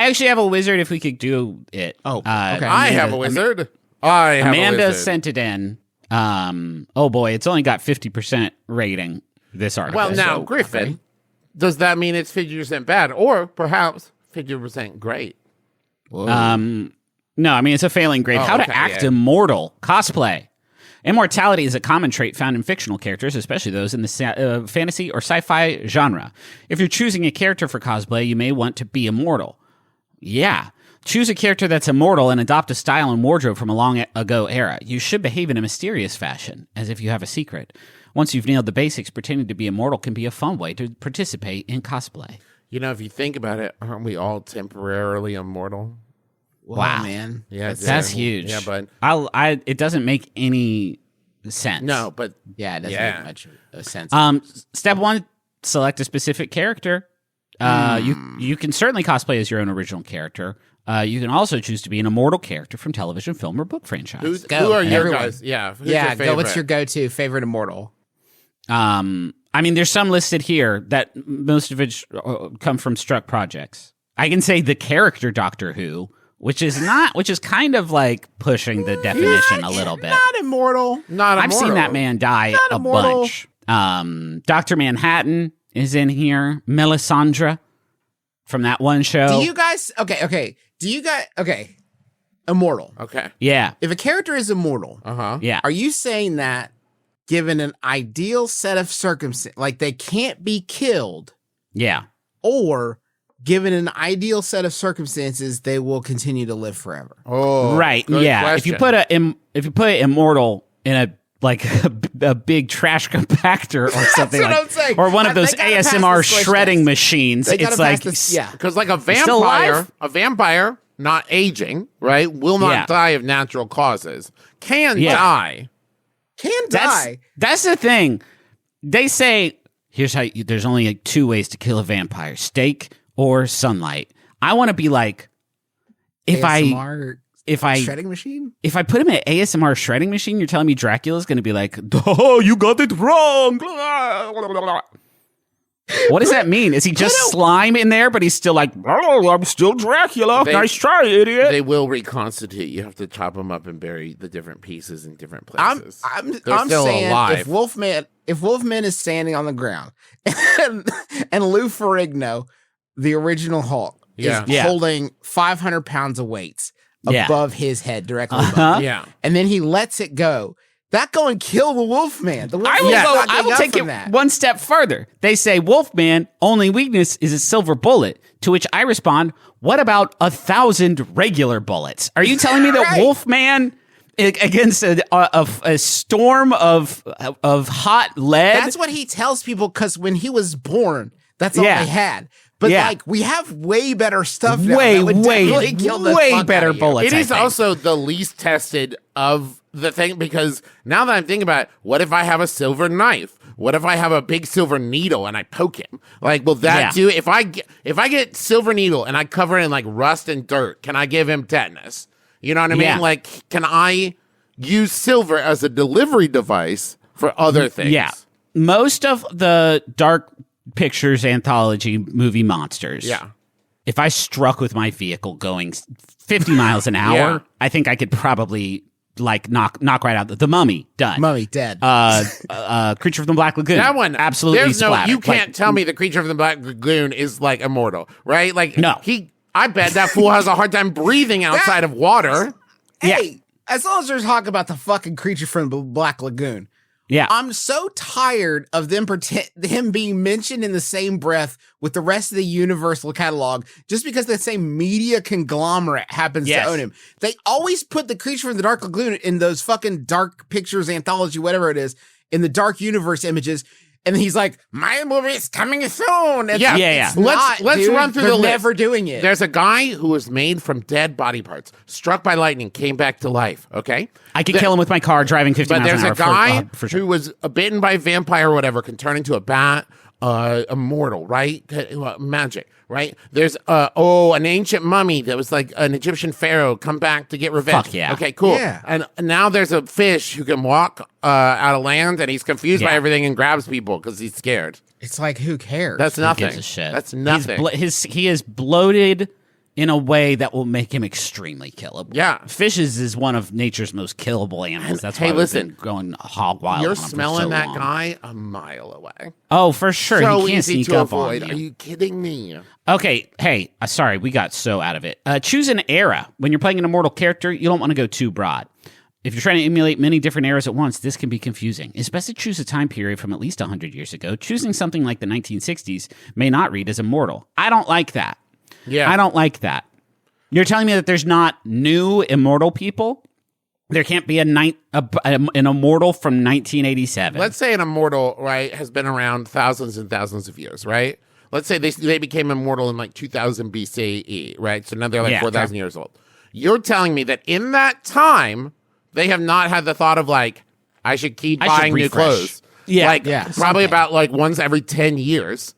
I actually have a wizard if we could do it. Oh, okay. I have a wizard. I have Amanda a wizard. sent it in. Oh boy, it's only got 50% rating, this article. Well, now, so- Griffin, does that mean it's 50% bad? Or perhaps 50% great? No, I mean, it's a failing grade. How okay, to act yeah. immortal. Cosplay. Immortality is a common trait found in fictional characters, especially those in the fantasy or sci-fi genre. If you're choosing a character for cosplay, you may want to be immortal. Yeah. Choose a character that's immortal and adopt a style and wardrobe from a long ago era. You should behave in a mysterious fashion, as if you have a secret. Once you've nailed the basics, pretending to be immortal can be a fun way to participate in cosplay. You know, if you think about it, aren't we all temporarily immortal? Wow, man. Yeah, that's huge. Yeah, but it doesn't make any sense. no, but Yeah, it doesn't Yeah. make much sense. Step 1: select a specific character. You can certainly cosplay as your own original character. You can also choose to be an immortal character from television, film, or book franchise. who are your everyone. guys? Yeah, who's Yeah, your go. What's favorite? your go-to favorite immortal? I mean, there's some listed here that most of it come from Struck projects. I can say the character Doctor Who, which is kind of like pushing the definition a little bit. Not immortal. Not I've seen that man die a immortal. bunch. Dr. Manhattan is in here. Melisandre from that one show. Do you guys? Okay. Do you guys? Okay. Immortal. Okay. Yeah, If a character is immortal, Uh-huh. yeah. are you saying that given an ideal set of circumstances, like they can't be killed, Yeah. or given an ideal set of circumstances, they will continue to live forever? Oh, Right. good Yeah. question. If you put immortal in a big trash compactor or something what like, I'm saying. or one of They those gotta pass ASMR this switch shredding test. machines, They gotta it's pass like this- yeah. Because like a still alive? vampire not aging, right, will not Yeah. die of natural causes. Can Yeah. die. Can die. That's the thing. They say here's how there's only like 2 ways to kill a vampire: steak or sunlight. I want to be like, if ASMR I shredding machine. if I put him in an ASMR shredding machine, you're telling me Dracula's going to be like, oh, you got it wrong. What does that mean? Is he just slime in there, but he's still like, oh, I'm still Dracula. Nice try, idiot. They will reconstitute. You have to chop them up and bury the different pieces in different I'm places. I'm still saying alive. if Wolfman is standing on the ground and Lou Ferrigno, the original Hulk, Yeah. is Yeah. holding 500 pounds of weights Yeah. above his head, directly above, Uh-huh. Yeah. and then he lets it go. That go and kill the Wolfman. The I will Wolfman's not I getting will up take from it that. one step further. They say Wolfman only weakness is a silver bullet. To which I respond, what about 1,000 regular bullets? Are you telling me that Right. Wolfman against a storm of hot lead? That's what he tells people because when he was born, that's all Yeah. they had. But Yeah. like we have way better stuff now. way that would definitely kill the way fuck better out of you. bullets. It is I think. also the least tested of the thing because now that I'm thinking about it, what if I have a silver knife? What if I have a big silver needle and I poke him? Like, will that Yeah. do? If I get silver needle and I cover it in like rust and dirt, can I give him tetanus? You know what I mean? Yeah. Like, can I use silver as a delivery device for other things? Yeah. Most of the Dark Pictures anthology movie monsters. Yeah. If I struck with my vehicle going 50 miles an hour, Yeah. I think I could probably like knock right out the Mummy. Done. Mummy dead. Creature from the Black Lagoon. That one absolutely There's no. splattered. You can't Like, tell me the creature from the Black Lagoon is like immortal, right? Like No. I bet that fool has a hard time breathing outside of water. Hey, as long as there's talk about the fucking creature from the Black Lagoon, Yeah. I'm so tired of him being mentioned in the same breath with the rest of the Universal catalog just because the same media conglomerate happens Yes. to own him. They always put the creature from the Dark Lagoon in those fucking Dark Pictures anthology, whatever it is, in the Dark Universe images. And then he's like, my movie is coming soon. It's, Yeah. Yeah, it's yeah. not, Let's dude. run through They're the list. never doing it. There's a guy who was made from dead body parts, struck by lightning, came back to life. Okay, I could kill him with my car driving 50 but miles there's an a hour. guy For sure. who was bitten by a vampire or whatever, can turn into a bat, immortal, right? Magic, right? There's an ancient mummy that was like an Egyptian pharaoh come back to get revenge. Fuck yeah. Okay, cool. Yeah. And now there's a fish who can walk out of land, and he's confused by Yeah. everything and grabs people because he's scared. It's like, who cares? That's nothing. Gives a shit. That's nothing. He is bloated in a way that will make him extremely killable. Yeah. Fishes is one of nature's most killable animals. That's hey, why listen, we've been going hog wild. You're on him for smelling so that long. guy a mile away. Oh, for sure. So he can't easy sneak to up avoid. on Are you. you kidding me? Okay, hey, sorry, we got so out of it. Choose an era. When you're playing an immortal character, you don't want to go too broad. If you're trying to emulate many different eras at once, this can be confusing. It's best to choose a time period from at least 100 years ago. Choosing something like the 1960s may not read as immortal. I don't like that. Yeah. I don't like that. You're telling me that there's not new immortal people? There can't be an immortal from 1987. Let's say an immortal, right, has been around thousands and thousands of years, right? Let's say they became immortal in like 2000 BCE, right? So now they're like 4,000 years old. You're telling me that in that time, they have not had the thought of like, I should keep buying new clothes. Yeah. Like, probably about like once every 10 years.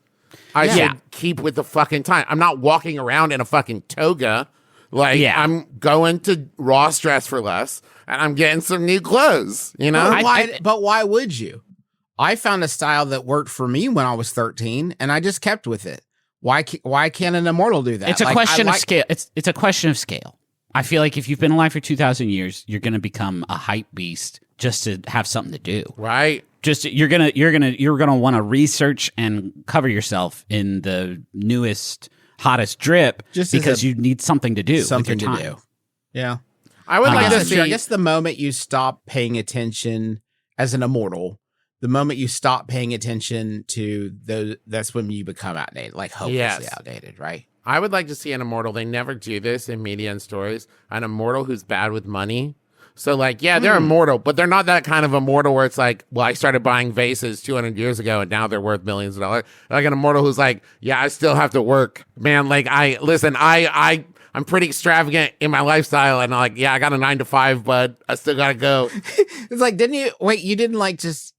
I should keep with the fucking time. I'm not walking around in a fucking toga. Like, I'm going to Ross Dress for Less, and I'm getting some new clothes, you know? But why would you? I found a style that worked for me when I was 13, and I just kept with it. Why can't an immortal do that? It's a question of scale. It's a question of scale. I feel like if you've been alive for 2,000 years, you're going to become a hype beast just to have something to do. Right. Just you're gonna want to research and cover yourself in the newest, hottest drip just because you need something to do. Something with your to time. do. Yeah. I would like to see. I guess the moment you stop paying attention as an immortal, the moment you stop paying attention to that's when you become outdated, like hopelessly outdated, right? I would like to see an immortal. They never do this in media and stories. An immortal who's bad with money. So, like, yeah, they're immortal, but they're not that kind of immortal where it's like, well, I started buying vases 200 years ago and now they're worth millions of dollars. Like an immortal who's like, yeah, I still have to work, man. Like, I'm pretty extravagant in my lifestyle, and I'm like, yeah, I got a 9 to 5, but I still gotta go. It's like, you didn't like just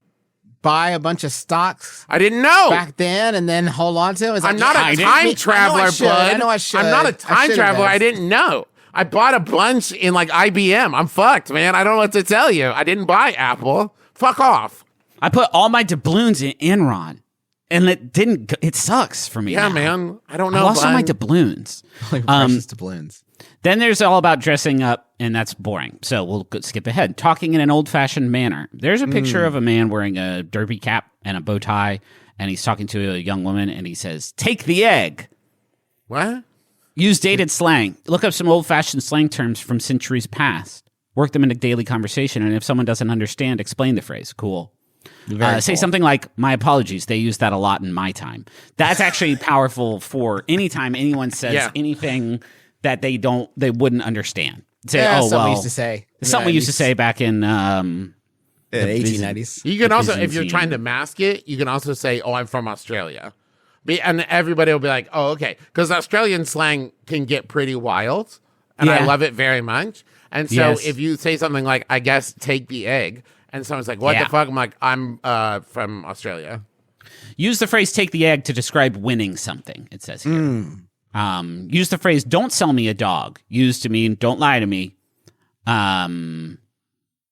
buy a bunch of stocks? I didn't know back then, and then hold on to it. I'm not a time traveler, bud. I know I should. I'm not a time traveler. I didn't know. I bought a bunch in like IBM. I'm fucked, man. I don't know what to tell you. I didn't buy Apple. Fuck off. I put all my doubloons in Enron, and it sucks for me. Yeah, now. man. I don't know. I lost all my doubloons. Precious doubloons. Then there's all about dressing up, and that's boring. So we'll skip ahead. Talking in an old-fashioned manner. There's a picture of a man wearing a derby cap and a bow tie, and he's talking to a young woman, and he says, "Take the egg." What? Use dated slang. Look up some old-fashioned slang terms from centuries past. Work them into daily conversation, and if someone doesn't understand, explain the phrase. Cool. Say something like, "My apologies, they use that a lot in my time." That's actually powerful for anytime anyone says anything that they wouldn't understand. Say, someone used to say. Something we used to say back in the 1890s. You can also, if you're trying to mask it, you can also say, "Oh, I'm from Australia." And everybody will be like, "Oh, okay." Because Australian slang can get pretty wild, and I love it very much. And so if you say something like, "I guess take the egg," and someone's like, "What the fuck?" I'm like, "I'm from Australia." Use the phrase "take the egg" to describe winning something, it says here. Use the phrase "don't sell me a dog," used to mean "don't lie to me."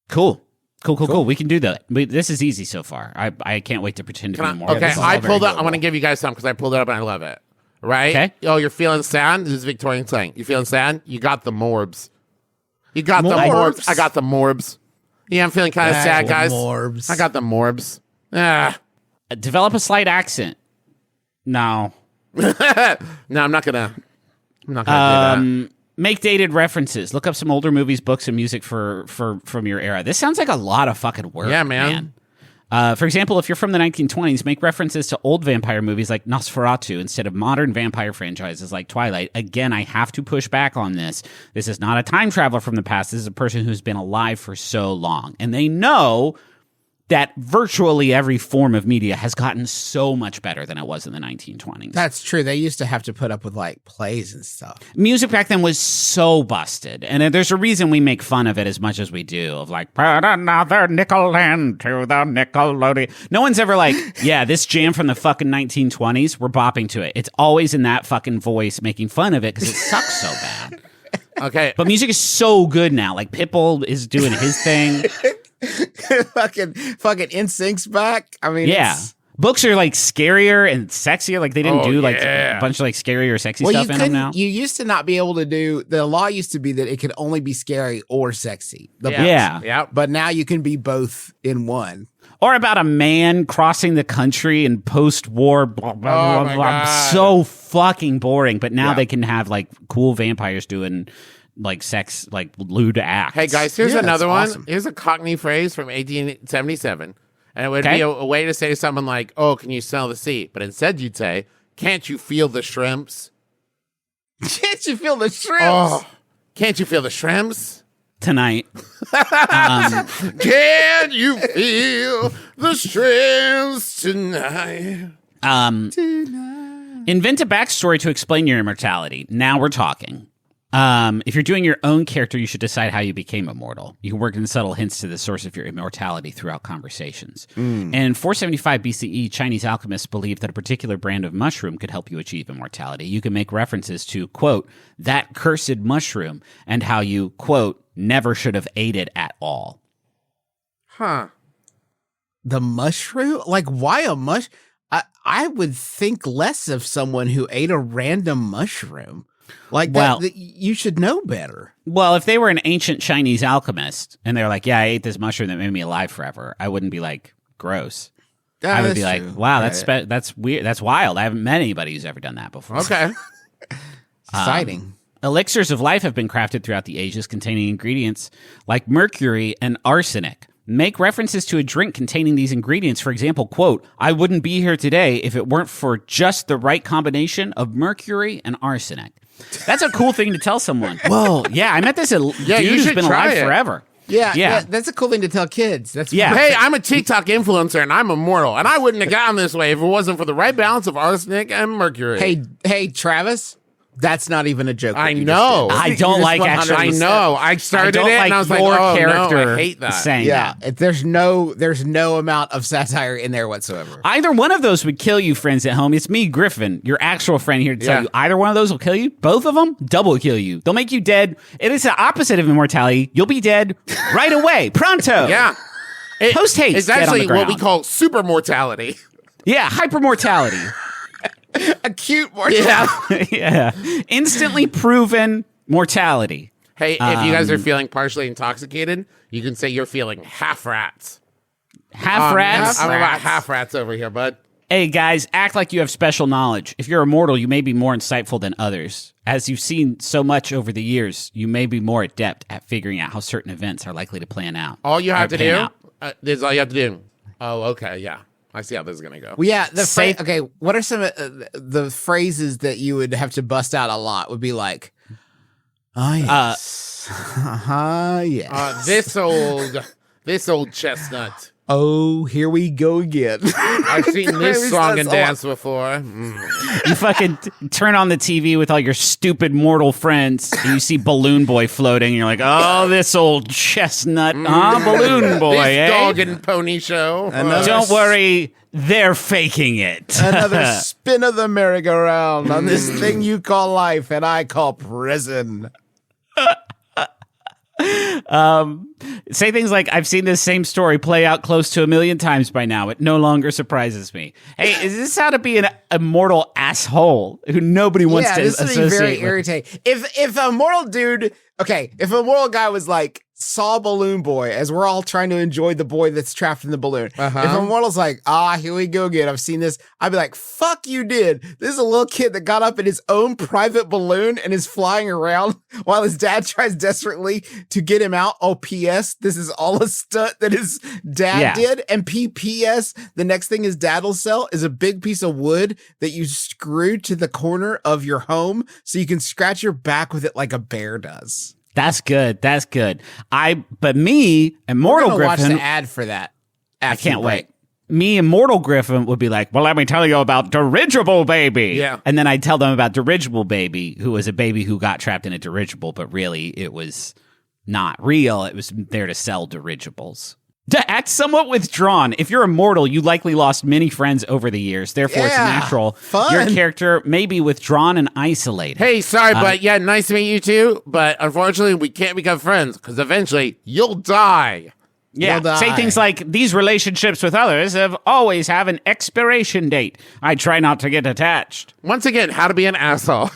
Cool. We can do that. This is easy so far. I can't wait to pretend to be more. Okay, I pulled up. I want to give you guys some because I pulled it up and I love it. Right? Okay. Oh, you're feeling sad? This is Victorian slang. You feeling sad? You got the morbs. You got the morbs. I got the morbs. Yeah, I'm feeling kind of sad, guys. Morbs. I got the morbs. Ah. Develop a slight accent. No. No, I'm not gonna do that. Make dated references. Look up some older movies, books, and music from your era. This sounds like a lot of fucking work. Yeah, man. For example, if you're from the 1920s, make references to old vampire movies like Nosferatu instead of modern vampire franchises like Twilight. Again, I have to push back on this. This is not a time traveler from the past. This is a person who's been alive for so long. And they know that virtually every form of media has gotten so much better than it was in the 1920s. That's true. They used to have to put up with like plays and stuff. Music back then was so busted. And there's a reason we make fun of it as much as we do, of like, put another nickel into the Nickelodeon. No one's ever like, yeah, this jam from the fucking 1920s, we're bopping to it. It's always in that fucking voice making fun of it because it sucks so bad. Okay. But music is so good now. Like Pitbull is doing his thing. fucking NSYNC's back. I mean, yeah. Books are like scarier and sexier. Like they didn't do like yeah. a bunch of like scarier, sexy stuff in them now. You used to not be able to do. The law used to be that it could only be scary or sexy. Yeah. But now you can be both in one. Or about a man crossing the country in post-war blah, blah, blah, blah. So fucking boring. But now they can have like cool vampires doing like sex, like lewd acts. Hey guys, here's another one. Awesome. Here's a Cockney phrase from 1877. And it would be a way to say to someone like, oh, can you smell the sea? But instead you'd say, can't you feel the shrimps? Can't you feel the shrimps? Oh, can't you feel the shrimps? Tonight. Can you feel the shrimps tonight? Invent a backstory to explain your immortality. Now we're talking. If you're doing your own character, you should decide how you became immortal. You can work in subtle hints to the source of your immortality throughout conversations. In 475 BCE, Chinese alchemists believed that a particular brand of mushroom could help you achieve immortality. You can make references to, quote, that cursed mushroom, and how you, quote, never should have ate it at all. Huh. The mushroom? Like, why a mush? I would think less of someone who ate a random mushroom. Like, you should know better. Well, if they were an ancient Chinese alchemist and they're like, yeah, I ate this mushroom that made me alive forever, I wouldn't be like, gross. I would be like, wow, that's weird. That's wild. I haven't met anybody who's ever done that before. Okay. Exciting. Elixirs of life have been crafted throughout the ages containing ingredients like mercury and arsenic. Make references to a drink containing these ingredients. For example, quote, I wouldn't be here today if it weren't for just the right combination of mercury and arsenic. That's a cool thing to tell someone. Whoa, yeah, I met this dude who's been alive forever. Yeah, that's a cool thing to tell kids. That's Yeah. Hey, I'm a TikTok influencer and I'm immortal. And I wouldn't have gotten this way if it wasn't for the right balance of arsenic and mercury. Hey, Travis. That's not even a joke. I know. I don't like actually. I know. I started I don't it like and I was like, your oh, character no, I hate that. saying that. There's no amount of satire in there whatsoever. Either one of those would kill you, friends at home. It's me, Griffin, your actual friend here to tell you. Either one of those will kill you. Both of them, double kill you. They'll make you dead. It is the opposite of immortality. You'll be dead right away. Pronto. Yeah. Post haste. It's actually what we call super mortality. Yeah, hypermortality. Acute mortality. Yeah. Instantly proven mortality. Hey, if you guys are feeling partially intoxicated, you can say you're feeling half rats. Half rats. I'm about half rats over here, bud. Hey, guys, act like you have special knowledge. If you're immortal, you may be more insightful than others. As you've seen so much over the years, you may be more adept at figuring out how certain events are likely to plan out. All you have to do, out. this is all you have to do. Oh, okay, yeah. I see how this is going to go. Well, yeah, okay, what are some of the phrases that you would have to bust out a lot would be like, oh, yes. Yes. This old chestnut. Oh, here we go again. I've seen this song and dance before. You fucking turn on the TV with all your stupid mortal friends, and you see Balloon Boy floating, and you're like, oh, this old chestnut, Balloon Boy, this dog and pony show. Don't worry, they're faking it. Another spin of the merry-go-round on this thing you call life and I call prison. Say things like, I've seen this same story play out close to 1 million times by now. It no longer surprises me. Hey, is this how to be an immortal asshole who nobody wants to this associate would be very with? irritating. If a mortal dude, if a mortal guy was like, saw Balloon Boy as we're all trying to enjoy the boy that's trapped in the balloon. If a mortal's like, here we go again, I've seen this, I'd be like, fuck you did. This is a little kid that got up in his own private balloon and is flying around while his dad tries desperately to get him out. Oh, P.S. This is all a stunt that his dad did. And P.P.S. the next thing his dad will sell is a big piece of wood that you screw to the corner of your home so you can scratch your back with it like a bear does. That's good. That's good. But me, Immortal Griffin. Watch the ad for that. I can't wait. Me, Immortal Griffin would be like, well, let me tell you about Dirigible Baby. Yeah. And then I'd tell them about Dirigible Baby, who was a baby who got trapped in a dirigible, but really it was not real. It was there to sell dirigibles. To act somewhat withdrawn. If you're immortal, you likely lost many friends over the years. Therefore, it's natural. Fun. Your character may be withdrawn and isolated. Hey, sorry, but yeah, nice to meet you too. But unfortunately, we can't become friends because eventually you'll die. Yeah, You'll say die. things like, these relationships with others always have an expiration date. I try not to get attached. Once again, how to be an asshole.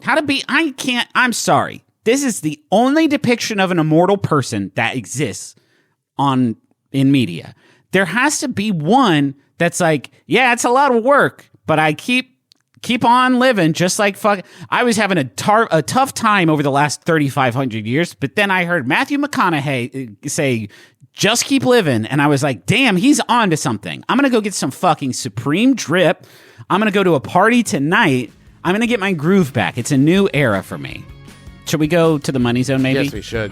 I'm sorry. This is the only depiction of an immortal person that exists in media. There has to be one that's like, yeah, it's a lot of work, but I keep on living just like fuck. I was having a tough time over the last 3,500 years, but then I heard Matthew McConaughey say, just keep living. And I was like, damn, he's on to something. I'm going to go get some fucking Supreme drip. I'm going to go to a party tonight. I'm going to get my groove back. It's a new era for me. Should we go to the money zone maybe? Yes, we should.